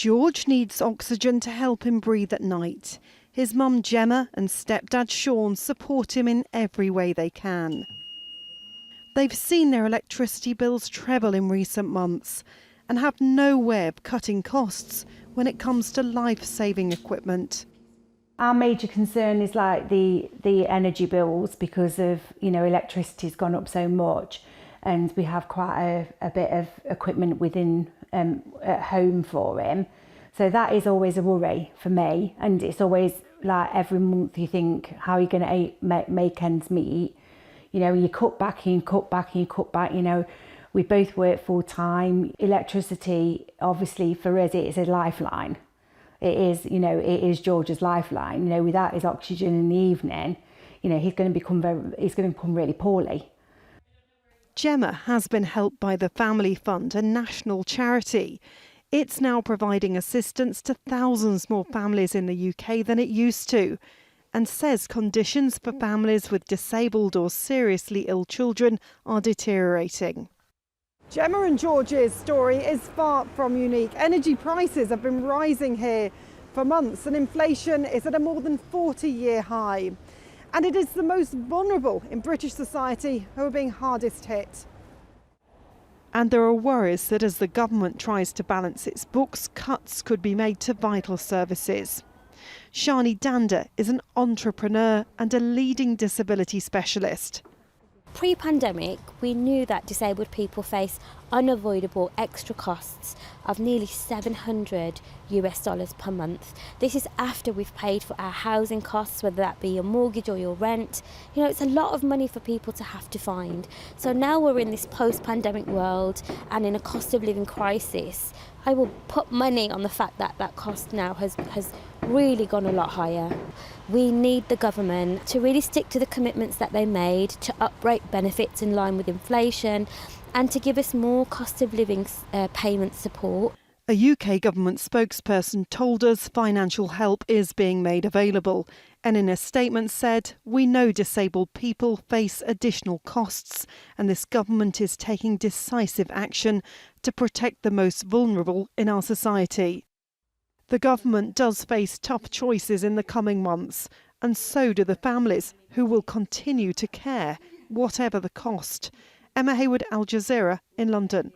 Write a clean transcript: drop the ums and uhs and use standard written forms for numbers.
George needs oxygen to help him breathe at night. His mum Gemma and stepdad Sean support him in every way they can. They've seen their electricity bills treble in recent months and have no way of cutting costs when it comes to life-saving equipment. Our major concern is like the energy bills, because of, electricity's gone up so much, and we have quite a bit of equipment within at home for him. So that is always a worry for me, and it's always like every month you think, how are you going to make ends meet? You cut back and you cut back and you cut back. We both work full time. Electricity, obviously for us, it is a lifeline. It is George's lifeline. Without his oxygen in the evening, he's going to become really poorly. Gemma has been helped by the Family Fund, a national charity. It's now providing assistance to thousands more families in the UK than it used to, and says conditions for families with disabled or seriously ill children are deteriorating. Gemma and George's story is far from unique. Energy prices have been rising here for months, and inflation is at a more than 40-year high. And it is the most vulnerable in British society who are being hardest hit. And there are worries that as the government tries to balance its books, cuts could be made to vital services. SHANI DHANDA is an entrepreneur and a leading disability specialist. Pre-pandemic, we knew that disabled people face unavoidable extra costs of nearly $700 per month. This is after we've paid for our housing costs, whether that be your mortgage or your rent. It's a lot of money for people to have to find. So now we're in this post-pandemic world and in a cost of living crisis. I will put money on the fact that that cost now has really gone a lot higher. We need the government to really stick to the commitments that they made, to uprate benefits in line with inflation and to give us more cost of living payment support. A UK government spokesperson told us financial help is being made available, and in a statement said, "We know disabled people face additional costs, and this government is taking decisive action to protect the most vulnerable in our society." The government does face tough choices in the coming months, and so do the families who will continue to care, whatever the cost. Emma Hayward, Al Jazeera in London.